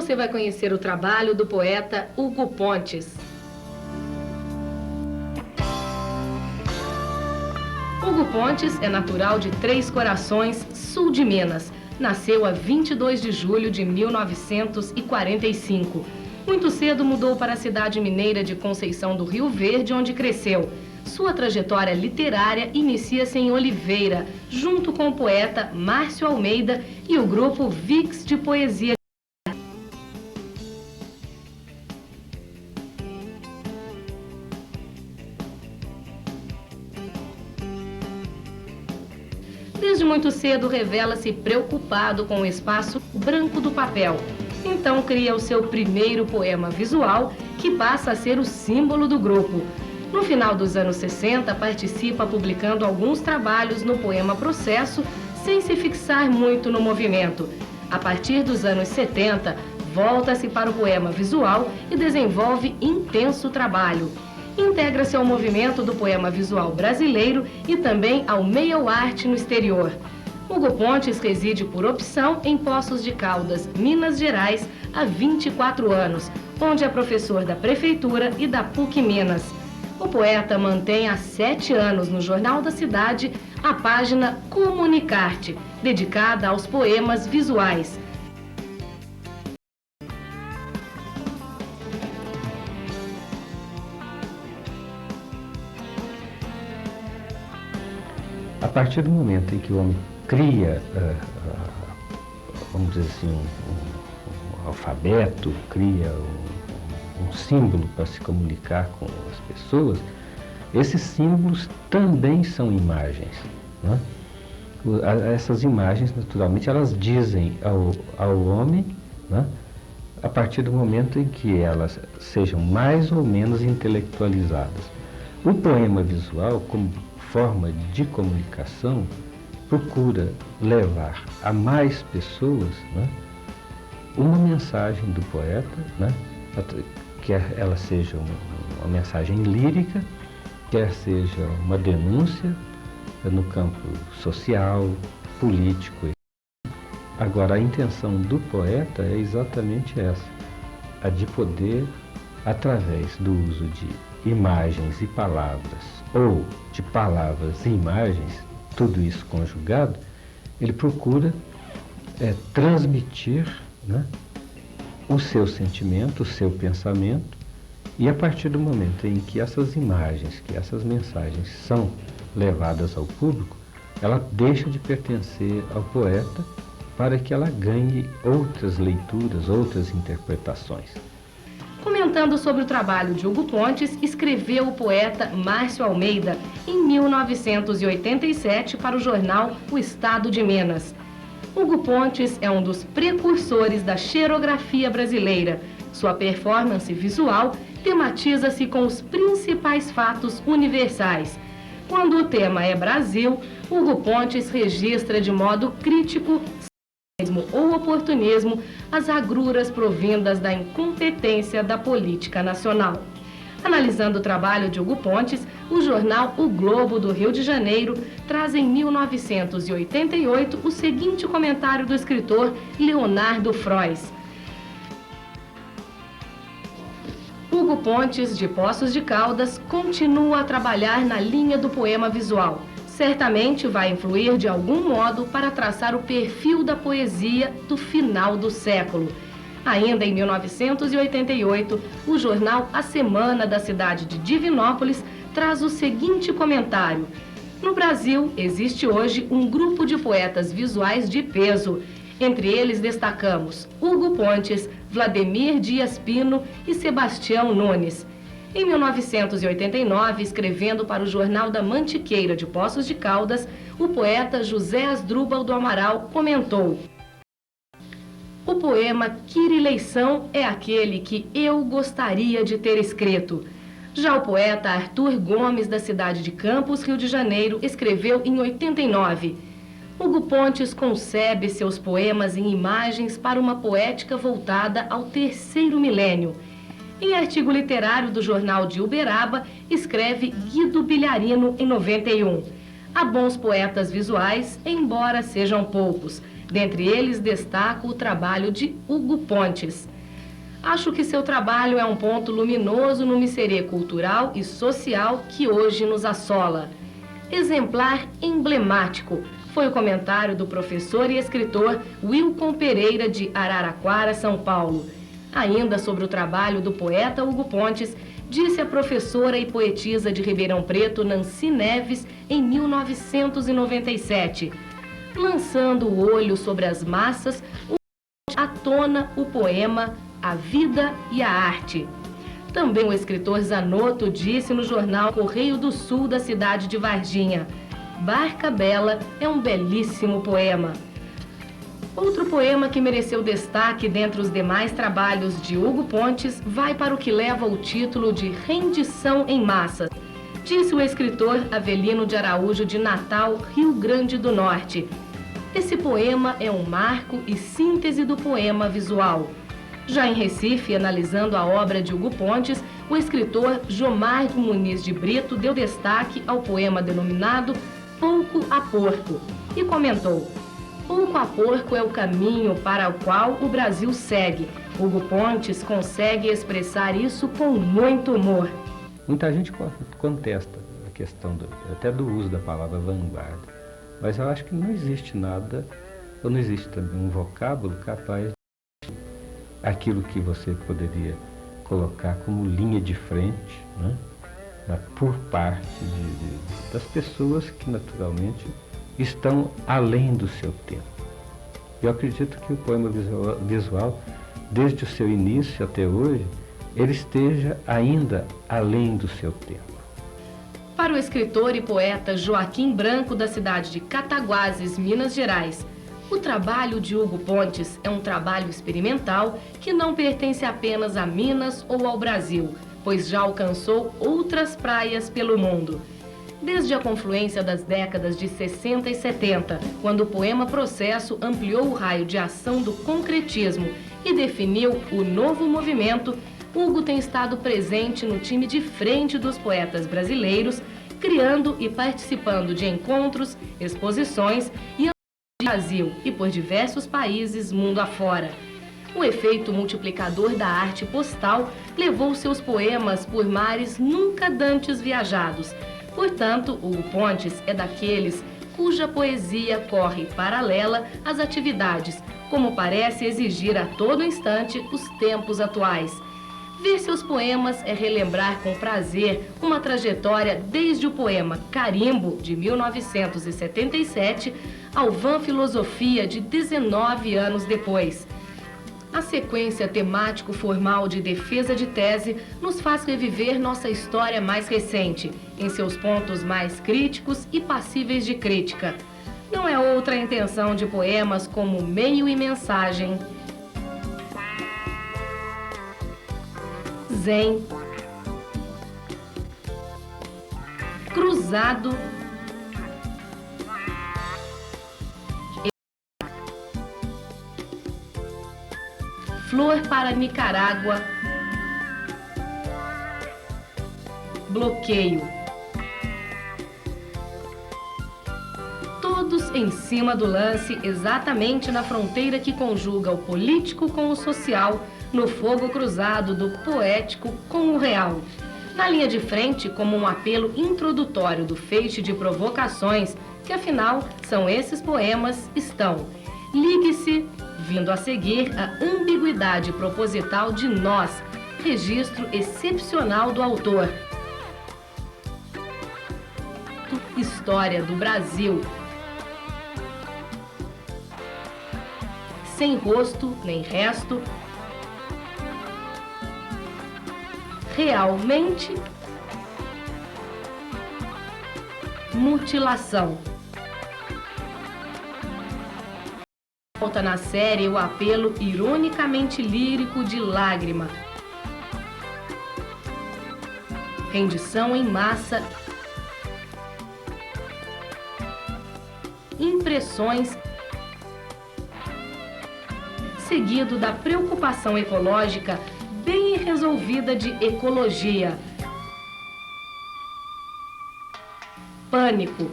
você vai conhecer o trabalho do poeta Hugo Pontes. Hugo Pontes é natural de Três Corações, sul de Minas. Nasceu a 22 de julho de 1945. Muito cedo mudou para a cidade mineira de Conceição do Rio Verde, onde cresceu. Sua trajetória literária inicia-se em Oliveira, junto com o poeta Márcio Almeida e o grupo Vix de Poesia. Desde muito cedo revela-se preocupado com o espaço branco do papel. Então cria o seu primeiro poema visual, que passa a ser o símbolo do grupo. No final dos anos 60, participa publicando alguns trabalhos no poema Processo, sem se fixar muito no movimento. A partir dos anos 70, volta-se para o poema visual e desenvolve intenso trabalho. Integra-se ao movimento do poema visual brasileiro e também ao mail art no exterior. Hugo Pontes reside por opção em Poços de Caldas, Minas Gerais, há 24 anos, onde é professor da Prefeitura e da PUC Minas. O poeta mantém há 7 anos no Jornal da Cidade a página Comunicarte, dedicada aos poemas visuais. A partir do momento em que o homem cria, vamos dizer assim, um alfabeto, cria um símbolo para se comunicar com as pessoas, esses símbolos também são imagens, né? Essas imagens, naturalmente, elas dizem ao homem, né, a partir do momento em que elas sejam mais ou menos intelectualizadas. O poema visual, como forma de comunicação, procura levar a mais pessoas, né, uma mensagem do poeta, né, quer ela seja uma mensagem lírica, quer seja uma denúncia no campo social, político. Agora, a intenção do poeta é exatamente essa, a de poder, através do uso de imagens e palavras, ou de palavras e imagens, tudo isso conjugado, ele procura transmitir, né, o seu sentimento, o seu pensamento, e a partir do momento em que essas imagens, que essas mensagens são levadas ao público, ela deixa de pertencer ao poeta para que ela ganhe outras leituras, outras interpretações. Comentando sobre o trabalho de Hugo Pontes, escreveu o poeta Márcio Almeida em 1987 para o jornal O Estado de Minas. Hugo Pontes é um dos precursores da xerografia brasileira. Sua performance visual tematiza-se com os principais fatos universais. Quando o tema é Brasil, Hugo Pontes registra de modo crítico ou oportunismo as agruras provindas da incompetência da política nacional. Analisando o trabalho de Hugo Pontes, o jornal O Globo do Rio de Janeiro traz em 1988 o seguinte comentário do escritor Leonardo Frois. Hugo Pontes, de Poços de Caldas, continua a trabalhar na linha do poema visual. Certamente vai influir de algum modo para traçar o perfil da poesia do final do século. Ainda em 1988, o jornal A Semana da cidade de Divinópolis traz o seguinte comentário. No Brasil, existe hoje um grupo de poetas visuais de peso. Entre eles destacamos Hugo Pontes, Vladimir Dias Pino e Sebastião Nunes. Em 1989, escrevendo para o Jornal da Mantiqueira de Poços de Caldas, o poeta José Asdrúbal do Amaral comentou: o poema Quirileição é aquele que eu gostaria de ter escrito. Já o poeta Arthur Gomes, da cidade de Campos, Rio de Janeiro, escreveu em 89. Hugo Pontes concebe seus poemas em imagens para uma poética voltada ao terceiro milênio. Em artigo literário do jornal de Uberaba, escreve Guido Bilharino em 91. Há bons poetas visuais, embora sejam poucos. Dentre eles, destaco o trabalho de Hugo Pontes. Acho que seu trabalho é um ponto luminoso no miserê cultural e social que hoje nos assola. Exemplar emblemático, foi o comentário do professor e escritor Wilcon Pereira, de Araraquara, São Paulo. Ainda sobre o trabalho do poeta Hugo Pontes, disse a professora e poetisa de Ribeirão Preto, Nancy Neves, em 1997. Lançando o olho sobre as massas, atona o poema A Vida e a Arte. Também o escritor Zanotto disse no jornal Correio do Sul da cidade de Varginha: Barca Bela é um belíssimo poema. Outro poema que mereceu destaque dentre os demais trabalhos de Hugo Pontes vai para o que leva o título de Rendição em Massa, disse o escritor Avelino de Araújo, de Natal, Rio Grande do Norte. Esse poema é um marco e síntese do poema visual. Já em Recife, analisando a obra de Hugo Pontes, o escritor Jomar Muniz de Brito deu destaque ao poema denominado Pouco a Porco e comentou: pouco a porco é o caminho para o qual o Brasil segue. Hugo Pontes consegue expressar isso com muito humor. Muita gente contesta a questão até do uso da palavra vanguarda, mas eu acho que não existe nada, ou não existe também um vocábulo capaz de aquilo que você poderia colocar como linha de frente, né? Por parte das pessoas que naturalmente estão além do seu tempo. Eu acredito que o poema visual, desde o seu início até hoje, ele esteja ainda além do seu tempo. Para o escritor e poeta Joaquim Branco, da cidade de Cataguases, Minas Gerais, o trabalho de Hugo Pontes é um trabalho experimental que não pertence apenas a Minas ou ao Brasil, pois já alcançou outras praias pelo mundo. Desde a confluência das décadas de 60 e 70, quando o poema Processo ampliou o raio de ação do concretismo e definiu o novo movimento, Hugo tem estado presente no time de frente dos poetas brasileiros, criando e participando de encontros, exposições e Brasil e por diversos países mundo afora. O efeito multiplicador da arte postal levou seus poemas por mares nunca dantes viajados. Portanto, Hugo Pontes é daqueles cuja poesia corre paralela às atividades, como parece exigir a todo instante os tempos atuais. Ver seus poemas é relembrar com prazer uma trajetória desde o poema Carimbo, de 1977, ao Van Filosofia, de 19 anos depois. A sequência temático-formal de defesa de tese nos faz reviver nossa história mais recente, em seus pontos mais críticos e passíveis de crítica. Não é outra a intenção de poemas como meio e mensagem, Zen, Cruzado, Flor para Nicarágua, Bloqueio. Todos em cima do lance, exatamente na fronteira que conjuga o político com o social, no fogo cruzado do poético com o real. Na linha de frente, como um apelo introdutório do feixe de provocações, que afinal são esses poemas, estão Ligue-se, vindo a seguir a ambiguidade proposital de Nós, registro excepcional do autor. História do Brasil. Sem rosto nem resto. Realmente. Mutilação. Volta na série o apelo ironicamente lírico de Lágrima. Rendição em Massa. Impressões. Seguido da preocupação ecológica bem resolvida de Ecologia. Pânico.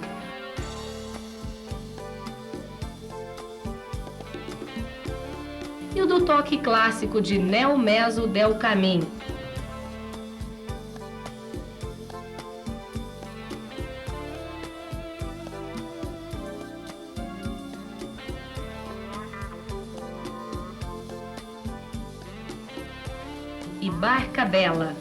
E o Dr. o toque clássico de Nel Meso del Camin. E Barca Bela.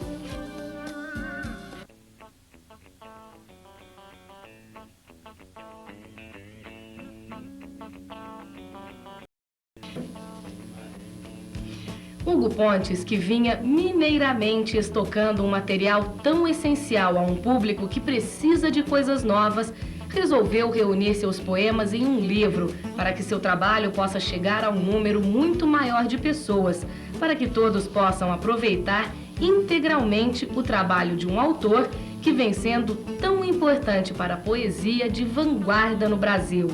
Hugo Pontes, que vinha mineiramente estocando um material tão essencial a um público que precisa de coisas novas, resolveu reunir seus poemas em um livro para que seu trabalho possa chegar a um número muito maior de pessoas, para que todos possam aproveitar integralmente o trabalho de um autor que vem sendo tão importante para a poesia de vanguarda no Brasil.